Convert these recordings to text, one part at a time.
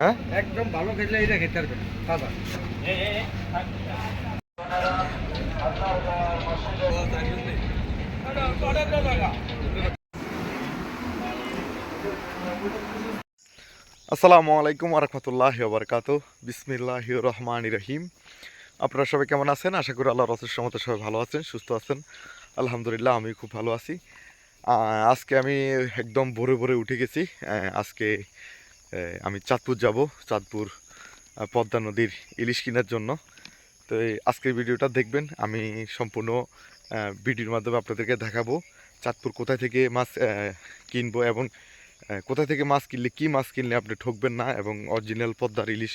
হ্যাঁ একদম ভালো খেলে এটা খেতে পারবেন দাদা। আসসালামু আলাইকুম ওরহমতুল্লাহি ওবরকাতুহু। বিসমিল্লাহির রহমানির রহিম। আপনারা সবাই কেমন আছেন? আশা করি আল্লাহর অশেষ রহমতে সবাই ভালো আছেন, সুস্থ আছেন। আলহামদুলিল্লাহ, আমি খুব ভালো আছি। আজকে আমি একদম ভোরে ভোরে উঠে গেছি। আজকে আমি চাঁদপুর যাব, চাঁদপুর পদ্মা নদীর ইলিশ কেনার জন্য। তো আজকের ভিডিওটা দেখবেন। আমি সম্পূর্ণ ভিডিওর মাধ্যমে আপনাদেরকে দেখাবো চাঁদপুর কোথায় থেকে মাছ কিনবো এবং কোথা থেকে মাছ কিনলে কী মাছ কিনলে আপনি ঠকবেন না এবং অরিজিনাল পদ্মার ইলিশ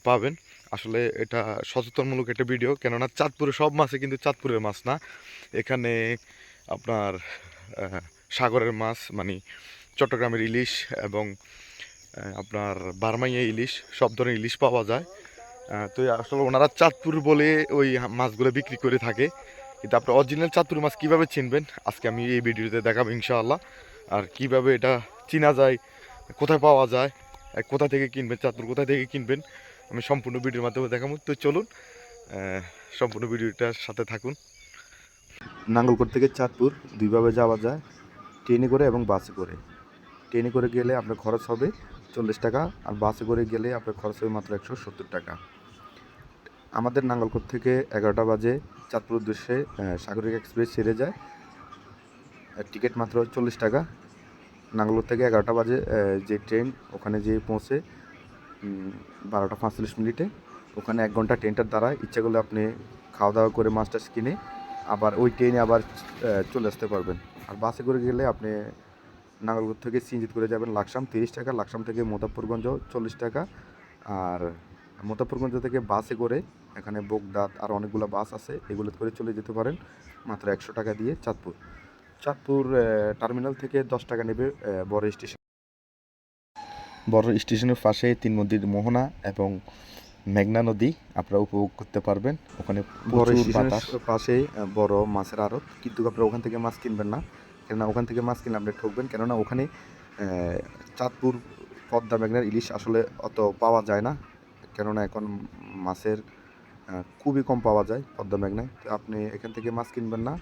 পাবেন। আসলে এটা সচেতনমূলক একটা ভিডিও, কেননা চাঁদপুরে সব মাছই কিন্তু চাঁদপুরের মাছ না। এখানে আপনার সাগরের মাছ মানে চট্টগ্রামের ইলিশ এবং আপনার বারমাইয়া ইলিশ, সব ধরনের ইলিশ পাওয়া যায়। তো আসলে ওনারা চাঁদপুর বলে ওই মাছগুলো বিক্রি করে থাকে, কিন্তু আপনি অরিজিনাল চাঁদপুর মাছ কীভাবে চিনবেন আজকে আমি এই ভিডিওতে দেখাবো ইনশাআল্লাহ। আর কিভাবে এটা চিনা যায়, কোথায় পাওয়া যায়, কোথা থেকে কিনবেন, চাঁদপুর কোথা থেকে কিনবেন, আমি সম্পূর্ণ ভিডিওর মাধ্যমে দেখাবো। তো চলুন সম্পূর্ণ ভিডিওটার সাথে থাকুন। নাঙ্গলকোট থেকে চাঁদপুর দুইভাবে যাওয়া যায়, ট্রেনে করে এবং বাসে করে। ট্রেনে করে গেলে আপনার খরচ হবে 40 টাকা, আর বাসে করে গেলে আপনার খরচ হবে মাত্র 170 টাকা। আমাদের নাঙ্গলকোট থেকে 11টা বাজে চাঁদপুর উদ্দেশ্যে সাগরিক এক্সপ্রেস ছেড়ে যায়। টিকিট মাত্র 40 টাকা। নাঙ্গলকোট থেকে 11টা বাজে যে ট্রেন, ওখানে যেয়ে পৌঁছে 12টা 45 মিনিটে ওখানে 1 ঘন্টা ট্রেনটার দাঁড়ায়। ইচ্ছা করলে আপনি খাওয়া দাওয়া করে মাছ টাছ কিনে আবার ওই ট্রেনে আবার চলে আসতে পারবেন। আর বাসে করে গেলে আপনি নাঙ্গলকোট থেকে সিঞ্জিত করে যাবেন লাকসাম, 30 টাকা। লাকসাম থেকে মোতাপুরগঞ্জ 40 টাকা। আর মোতাপুরগঞ্জ থেকে বাসে করে এখানে বোগদাত আর অনেকগুলো বাস আছে, এগুলো করে চলে যেতে পারেন মাত্র 100 টাকা দিয়ে চাঁদপুর। চাঁদপুর টার্মিনাল থেকে 10 টাকা নেবে বড় স্টেশন। বড় স্টেশনের পাশে 3 নদীর মোহনা এবং মেঘনা নদী আপনারা উপভোগ করতে পারবেন। ওখানে বড় স্টেশনের পাশে বড় মাছের আড়ত, কিন্তু আপনারা ওখান থেকে মাছ কিনবেন না, কেননা ওখান থেকে মাছ কিনলে আপনি ঠকবেন। কেননা ওখানে চাঁদপুর পদ্মা মেঘনার ইলিশ আসলে অত পাওয়া যায় না, কেননা এখন মাছের খুবই কম পাওয়া যায় পদ্মা মেঘনায়। তো আপনি এখান থেকে মাছ কিনবেন না,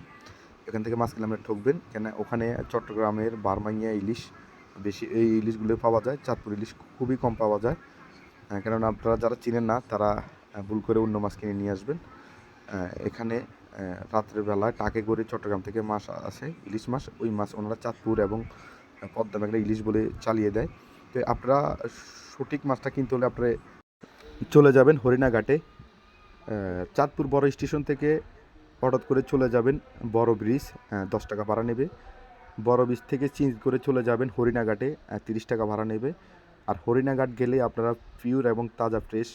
এখান থেকে মাছ কিনলে আপনি ঠকবেন। কেন ওখানে চট্টগ্রামের বারমাইয়া ইলিশ বেশি, এই ইলিশগুলো পাওয়া যায়, চাঁদপুর ইলিশ খুবই কম পাওয়া যায়। কেননা আপনারা যারা চিনেন না তারা ভুল করে অন্য মাছ কিনে নিয়ে আসবেন। এখানে রাত্রের বেলায় টাকে করে চট্টগ্রাম থেকে মাছ আসে, ইলিশ মাছ, ওই মাছ ওনারা চাঁদপুর এবং পদ্মা মেঘনা ইলিশ বলে চালিয়ে দেয়। তো আপনারা সঠিক মাছটা কিনতে হলে আপনারা চলে যাবেন হরিণাঘাটে। চাঁদপুর বড় স্টেশন থেকে হঠাৎ করে চলে যাবেন বড় ব্রিজ, 10 টাকা ভাড়া নেবে। বড় ব্রিজ থেকে চেঞ্জ করে চলে যাবেন হরিণাঘাটে, 30 টাকা ভাড়া নেবে। আর হরিণাঘাট গেলে আপনারা পিওর এবং তাজা ফ্রেশ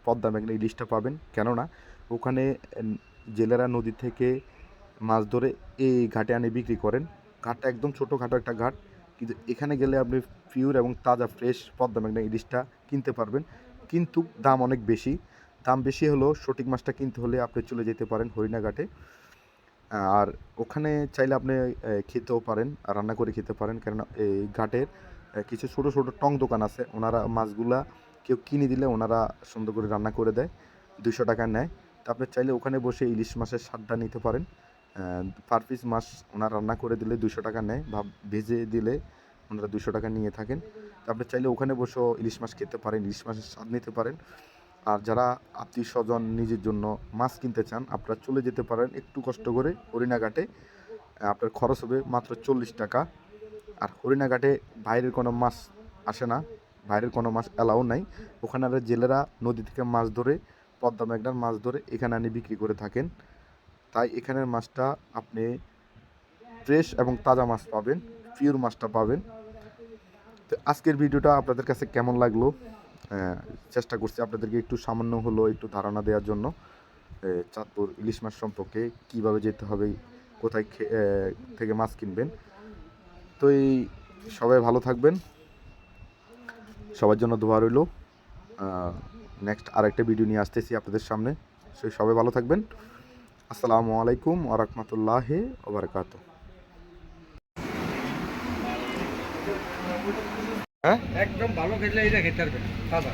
পদ্মা মেঘনা ইলিশটা পাবেন, কেননা ওখানে জেলেরা নদী থেকে মাছ ধরে এই ঘাটে আনে বিক্রি করেন। ঘাটটা একদম ছোটোখাটো একটা ঘাট, কিন্তু এখানে গেলে আপনি পিওর এবং তাজা ফ্রেশ পদ্মা মেঘনা ইলিশটা কিনতে পারবেন। কিন্তু দাম অনেক বেশি। দাম বেশি হলেও সঠিক মাছটা কিনতে হলে আপনি চলে যেতে পারেন হরিণাঘাটে। আর ওখানে চাইলে আপনি খেতেও পারেন, রান্না করে খেতে পারেন, কেননা এই ঘাটের কিছু ছোটো ছোটো টং দোকান আছে, ওনারা মাছগুলা কেউ কিনে দিলে ওনারা সুন্দর করে রান্না করে দেয়, 200 টাকা নেয়। তো আপনি চাইলে ওখানে বসে ইলিশ মাছের স্বাদটা নিতে পারেন। পার পিস মাছ ওনারা রান্না করে দিলে 200 টাকা নেয়, বা ভেজে দিলে ওনারা 200 টাকা নিয়ে থাকেন। তো আপনি চাইলে ওখানে বসেও ইলিশ মাছ খেতে পারেন, ইলিশ মাছের স্বাদ নিতে পারেন। আর যারা আত্মীয় স্বজন নিজের জন্য মাছ কিনতে চান, আপনারা চলে যেতে পারেন একটু কষ্ট করে হরিণাঘাটে। আপনার খরচ হবে মাত্র 40 টাকা। আর হরিণাঘাটে বাইরের কোনো মাছ আসে না, বাইরের কোনো মাছ অ্যালাউ নাই। ওখানে আর জেলেরা নদী থেকে মাছ ধরে, পদ্মা মেঘনার মাছ ধরে এখানে আনি বিক্রি করে থাকেন। তাই এখানের মাছটা আপনি ফ্রেশ এবং তাজা মাছ পাবেন, পিওর মাছটা পাবেন। তো আজকের ভিডিওটা আপনাদের কাছে কেমন লাগলো? চেষ্টা করছি আপনাদেরকে একটু সামান্য হলো একটু ধারণা দেওয়ার জন্য চাঁদপুর ইলিশ মাছ সম্পর্কে, কীভাবে যেতে হবে, কোথায় থেকে মাছ কিনবেন। তো এই সবাই ভালো থাকবেন, সবার জন্য দোয়া রইল। নেক্সট আরেকটা ভিডিও নিয়ে আসতেছি আপনাদের সামনে, সেই সবাই ভালো থাকবেন। আসসালামু আলাইকুম ওয়া রাহমাতুল্লাহি ওয়া বারাকাতুহু। হ্যাঁ একদম ভালো খেলে এটা খেতে পারবেন তাজা।